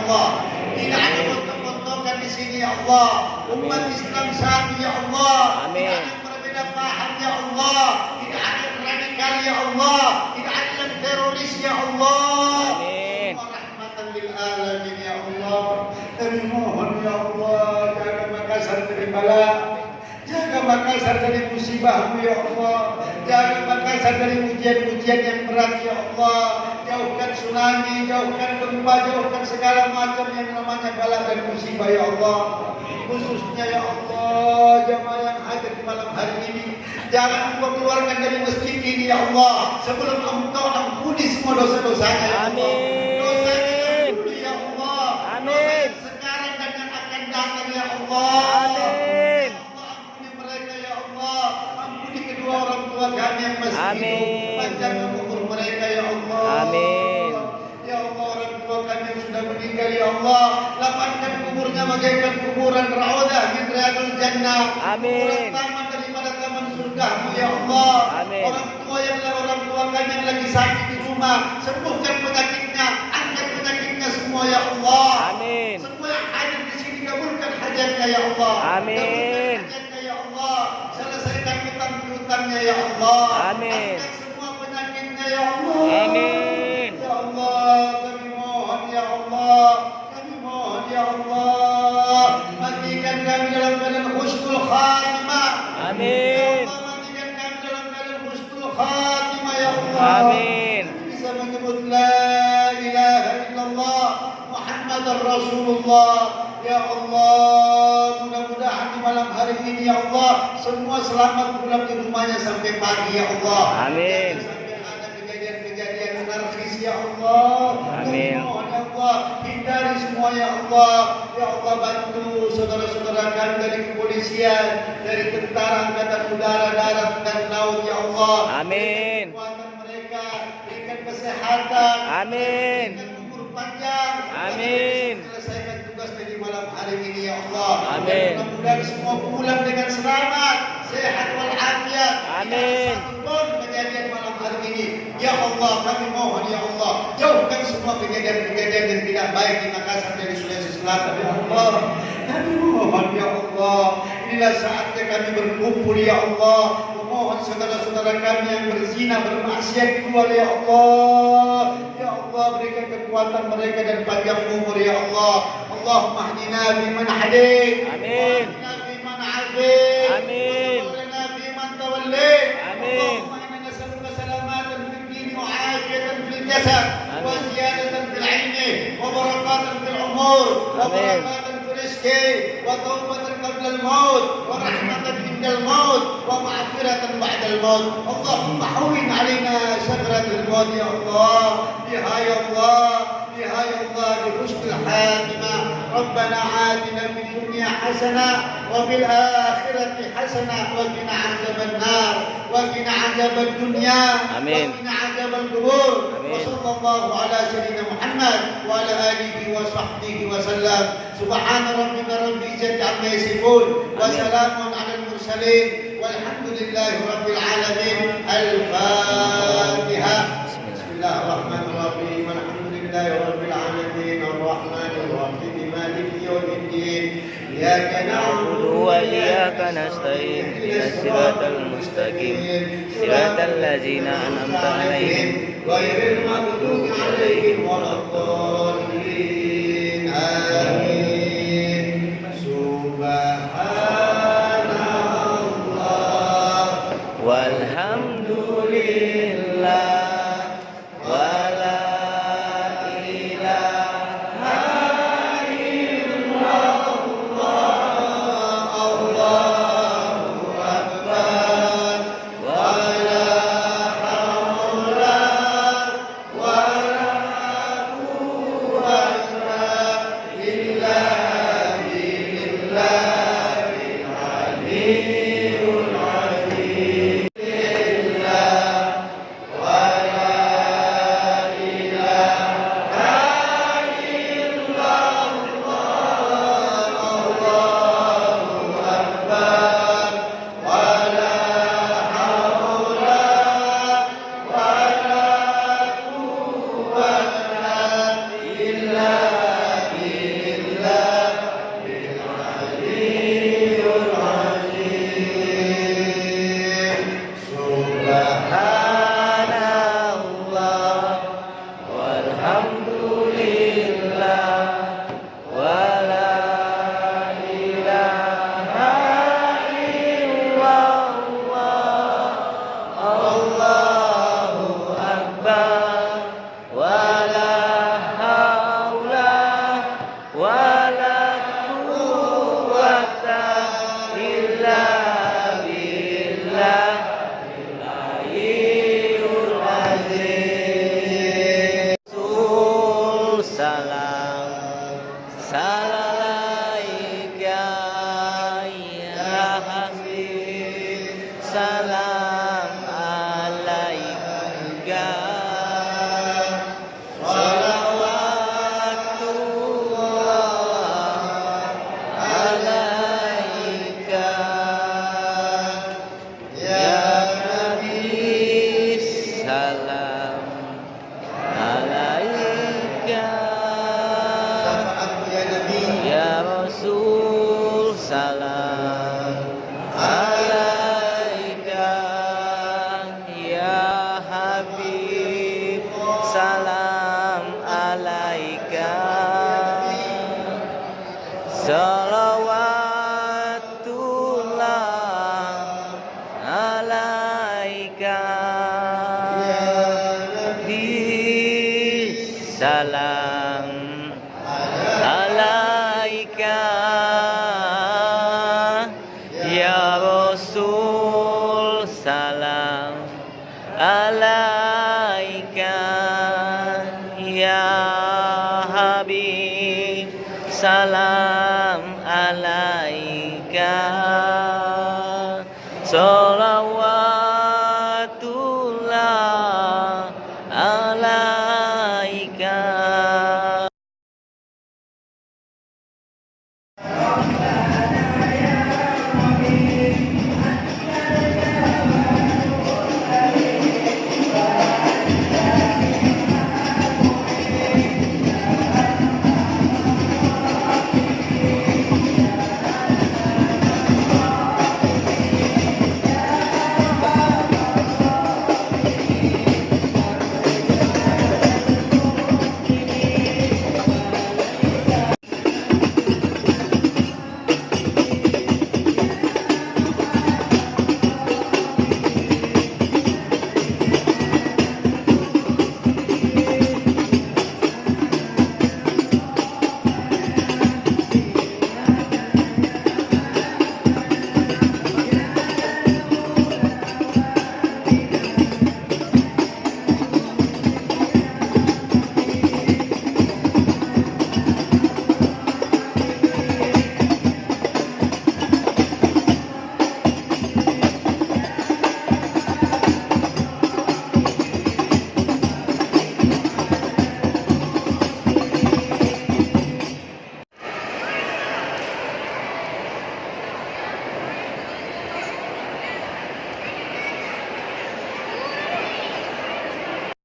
Allah. Tidak ada potong-potongan di sini ya Allah. Umat Islam satu ya Allah. Tidak ada berbeda paham ya Allah. Tidak ada radikal ya Allah. Tidak ada teroris ya Allah. Amin. Rahmatan lil alamin ya Allah. Kami mohon ya Allah, jaga Makassar dari bala. Jaga Makassar dari musibah ya Allah. Jaga Makassar dari ujian-ujian yang berat ya Allah. Jauhkan tsunami, jauhkan gempa, jauhkan segala macam yang namanya bala dan musibah ya Allah. Khususnya ya Allah, jamaah yang hadir di malam hari ini, jangan Engkau keluarkan dari masjid ini ya Allah sebelum Engkau ampuni semua dosa-dosanya ya Allah. Dosa-dosa dulu ya Allah. Amin. Dosa sekarang dan yang akan datang ya Allah. Amin. Ampuni mereka ya Allah. Ampuni kedua orang tua kami yang masih Amin. hidup. Panjangkan umur mereka ya Allah. Amin. Ya Allah, orang tua kami yang sudah meninggal ya Allah, lapangkan kuburnya bagaikan kuburan raudah min riyadul jannah. Amin. Kuburan taman daripada taman surgamu ya Allah. Amin. Orang tua kami yang lagi sakit di rumah, sembuhkan penyakitnya, angkat penyakitnya semua ya Allah. Amin. Semua yang hadir di sini kabulkan hajatnya ya Allah. Amin. Kabulkan hajatnya ya Allah. Selesaikan hutang piutangnya ya Allah. Amin. Angkat semua penyakitnya ya Allah. Amin. Ya Allah, kami mohon ya Allah. Kami mohon ya Allah. Matikan kami dalam keadaan husnul khatimah. Amin. Ya Allah, matikan kami dalam keadaan husnul khatimah ya Allah. Amin. Bisa menyebut la ilaha illallah Muhammadar Rasulullah. Ya Allah, mudah-mudahan di malam hari ini ya Allah semua selamat pulang di rumahnya sampai pagi ya Allah. Amin. Sampai ada kejadian-kejadian anarkis ya Allah. Amin. Mohon ya Allah, hindari semua ya Allah. Ya Allah, bantu saudara-saudara kami dari kepolisian, dari tentara angkatan udara, darat dan laut ya Allah. Amin. Kekuatan mereka, berikan kesehatan. Amin. Berikan umur panjang. Amin. Selesaikan tugas dari malam hari ini ya Allah. Amin. Mudah-mudahan semua pulang dengan selamat, sehat walafiat. Amin. Pun kejadian malam hari ini, ya Allah, kami mohon ya Allah, jauhkan semua kejadian-kejadian yang tidak baik di Makassar dari Sulawesi Selatan ya Allah. Kami mohon ya Allah, inilah saatnya kami berkumpul ya Allah. Memohon saudara-saudara kami yang berzina, bermaksiat keluar ya Allah. Ya Allah, berikan kekuatan mereka dan panjang umur ya Allah. Allahumma hdina biman hadait. Amin. Wahdina biman afait. Amin. Tawallana biman tawallait. Amin. Allahumma inna nas'aluka salamatan fid din wa 'afiyatan fil jasad wa ziyadatan fil 'ilmi wa barakatan fil umur wa Amin. barakatan fil rizqi wa taubatan qabla al-maut wa rahmatan inda al-maut wa ma'firatan ba'da al-maut. Allahumma hawwin 'alaina sakratal maut ya Allah. Biha ya Allah. بها يا الله بحسن الخاتمة. ربنا آتنا في الدنيا حسنة وفي الآخرة حسنة وقنا عذاب النار وقنا عذاب الدنيا آمين. وقنا عذاب القبور. آمين. وصلى الله على سيدنا محمد وعلى آله وصحبه وسلم. سبحان ربك رب العزة عما يصفون وسلام على المرسلين والحمد لله رب العالمين. الفاتحة. بسم الله الرحمن الرحيم. الحمد لله رب العالمين الرحمن الرحيم مالك يوم الدين. إياك نعبد وإياك نستعين اهدنا الصراط المستقيم صراط الذين أنعمت عليهم غير المغضوب عليهم ولا الضالين. آمين. سبحان الله والحمد لله ولا ولا Salalaika ya Habib, salam alaika. Salawatullah alaika ya Nabi, salam alaika Syafaatmu ya Nabi. ya Rasul, salam alaika ya Habib, salam alaika. Salawatullah alaika Nabi, salam alaika ya Rasul, salam alaika ya Habib, salam alaika.